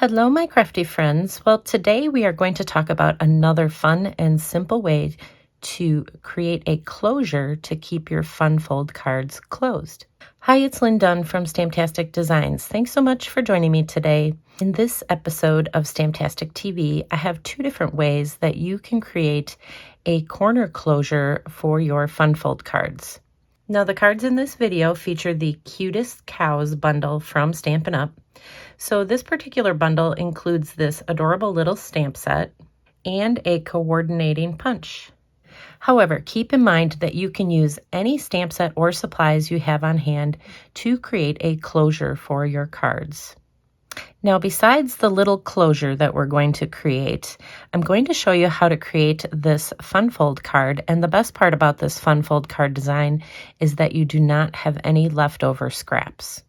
Hello, my crafty friends. Well, today we are going to talk about another fun and simple way to create a closure to keep your fun fold cards closed. Hi, it's Lynn Dunn from Stamptastic Designs. Thanks so much for joining me today. In this episode of Stamptastic TV, I have two different ways that you can create a corner closure for your fun fold cards. Now, the cards in this video feature the Cutest Cows Bundle from Stampin Up. So this particular bundle includes this adorable little stamp set and a coordinating punch. However, keep in mind that you can use any stamp set or supplies you have on hand to create a closure for your cards. Now, besides the little closure that we're going to create, I'm going to show you how to create this fun fold card. And the best part about this fun fold card design is that you do not have any leftover scraps.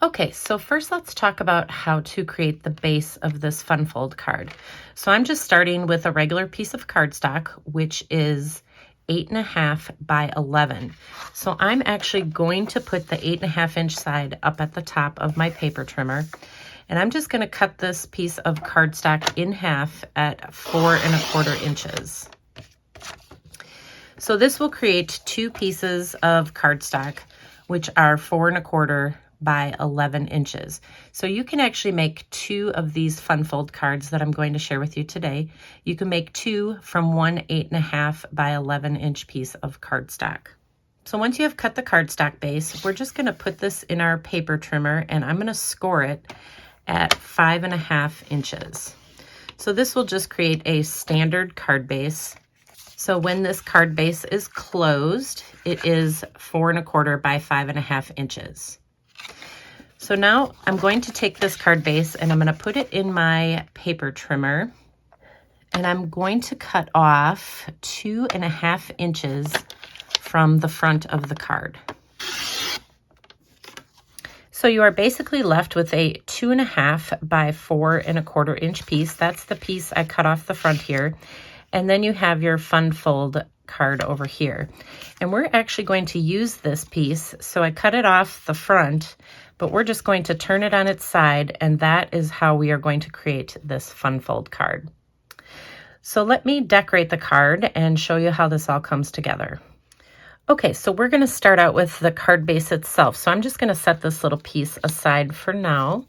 Okay, so first let's talk about how to create the base of this fun fold card. So I'm just starting with a regular piece of cardstock, which is 8.5 by 11. So I'm actually going to put the 8.5 inch side up at the top of my paper trimmer. And I'm just going to cut this piece of cardstock in half at 4.25 inches. So this will create two pieces of cardstock, which are 4.25 by 11 inches. So you can actually make two of these fun fold cards that I'm going to share with you today. You can make two from one 8.5 by 11 inch piece of cardstock. So once you have cut the cardstock base, we're just going to put this in our paper trimmer and I'm going to score it at 5.5 inches. So this will just create a standard card base. So when this card base is closed, it is 4.25 by 5.5 inches. So now I'm going to take this card base and I'm going to put it in my paper trimmer and I'm going to cut off 2.5 inches from the front of the card. So you are basically left with a 2.5 by 4.25 inch piece. That's the piece I cut off the front here. And then you have your fun fold card over here. And we're actually going to use this piece. So I cut it off the front, but we're just going to turn it on its side, and that is how we are going to create this fun fold card. So let me decorate the card and show you how this all comes together. Okay, so we're going to start out with the card base itself. So I'm just going to set this little piece aside for now.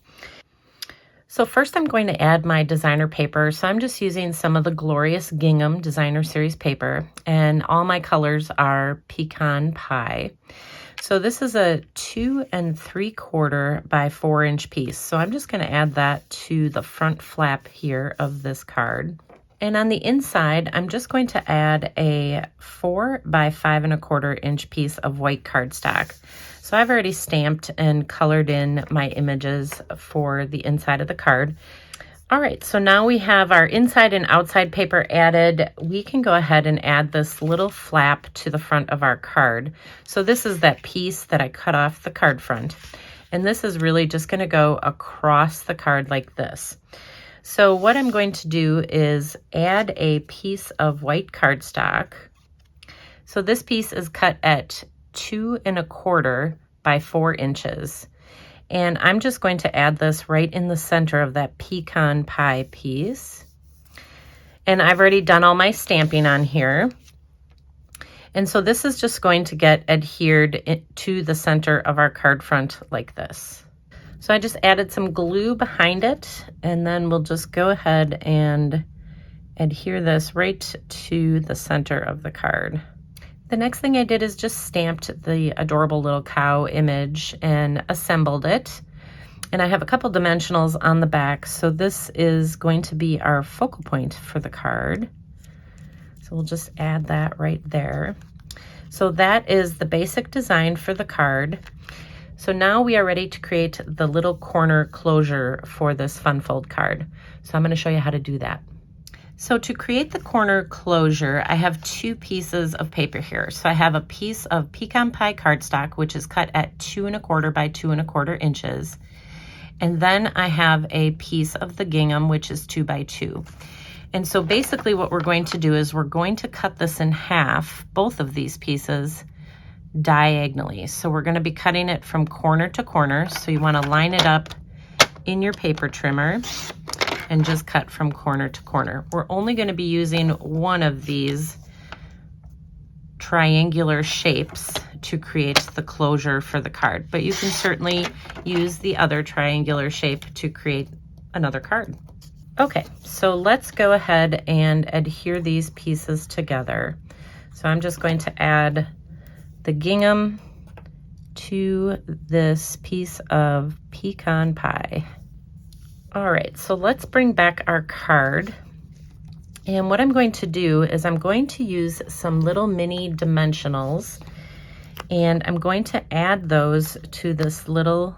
So first I'm going to add my designer paper. So I'm just using some of the Glorious Gingham Designer Series paper, and all my colors are Pecan Pie. So this is a 2 3/4 by 4 inch piece. So I'm just going to add that to the front flap here of this card. And on the inside, I'm just going to add a 4 by 5.25 inch piece of white cardstock. So I've already stamped and colored in my images for the inside of the card. All right, so now we have our inside and outside paper added. We can go ahead and add this little flap to the front of our card. So this is that piece that I cut off the card front. And this is really just going to go across the card like this. So what I'm going to do is add a piece of white cardstock. So this piece is cut at 2.25 by 4 inches. And I'm just going to add this right in the center of that pecan pie piece. And I've already done all my stamping on here. And so this is just going to get adhered to the center of our card front like this. So I just added some glue behind it, and then we'll just go ahead and adhere this right to the center of the card. The next thing I did is just stamped the adorable little cow image and assembled it. And I have a couple dimensionals on the back, so this is going to be our focal point for the card. So we'll just add that right there. So that is the basic design for the card. So now we are ready to create the little corner closure for this fun fold card. So I'm going to show you how to do that. So to create the corner closure, I have two pieces of paper here. So I have a piece of pecan pie cardstock, which is cut at 2.25 by 2.25 inches. And then I have a piece of the gingham, which is 2 by 2. And so basically what we're going to do is we're going to cut this in half, both of these pieces, diagonally. So we're going to be cutting it from corner to corner. So you want to line it up in your paper trimmer and just cut from corner to corner. We're only going to be using one of these triangular shapes to create the closure for the card, but you can certainly use the other triangular shape to create another card. Okay, so let's go ahead and adhere these pieces together. So I'm just going to add the gingham to this piece of pecan pie. All right, so let's bring back our card. And what I'm going to do is I'm going to use some little mini dimensionals, and I'm going to add those to this little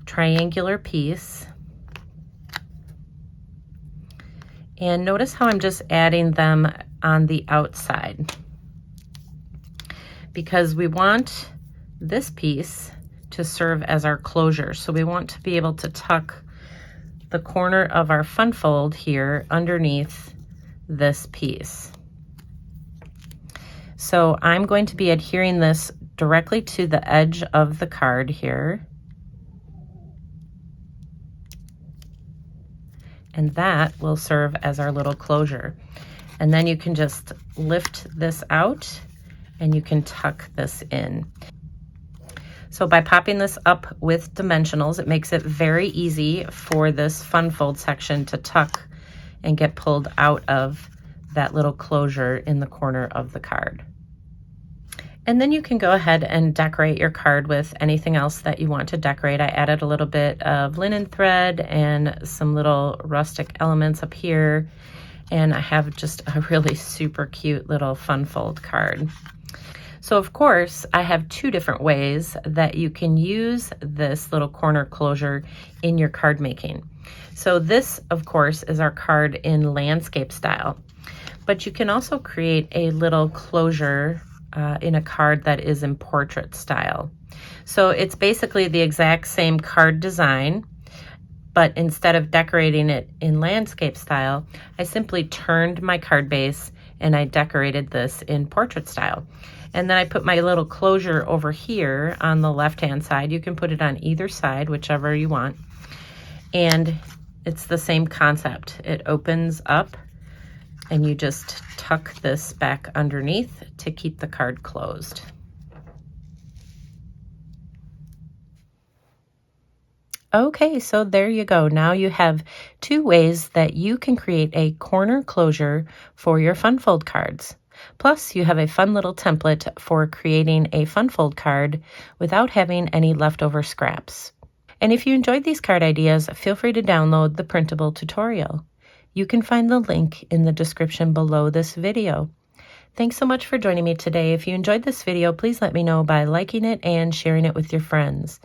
triangular piece. And notice how I'm just adding them on the outside, because we want this piece to serve as our closure. So we want to be able to tuck the corner of our fun fold here underneath this piece. So I'm going to be adhering this directly to the edge of the card here. And that will serve as our little closure. And then you can just lift this out and you can tuck this in. So by popping this up with dimensionals, it makes it very easy for this fun fold section to tuck and get pulled out of that little closure in the corner of the card. And then you can go ahead and decorate your card with anything else that you want to decorate. I added a little bit of linen thread and some little rustic elements up here. And I have just a really super cute little fun fold card. So of course, I have two different ways that you can use this little corner closure in your card making. So this, of course, is our card in landscape style, but you can also create a little closure in a card that is in portrait style. So it's basically the exact same card design, but instead of decorating it in landscape style, I simply turned my card base and I decorated this in portrait style. And then I put my little closure over here on the left-hand side. You can put it on either side, whichever you want. And it's the same concept. It opens up and you just tuck this back underneath to keep the card closed. Okay, so there you go. Now you have two ways that you can create a corner closure for your fun fold cards. Plus, you have a fun little template for creating a fun fold card without having any leftover scraps. And if you enjoyed these card ideas, feel free to download the printable tutorial. You can find the link in the description below this video. Thanks so much for joining me today. If you enjoyed this video, please let me know by liking it and sharing it with your friends.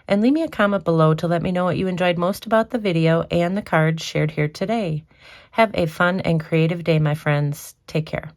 And leave me a comment below to let me know what you enjoyed most about the video and the cards shared here today. Have a fun and creative day, my friends. Take care.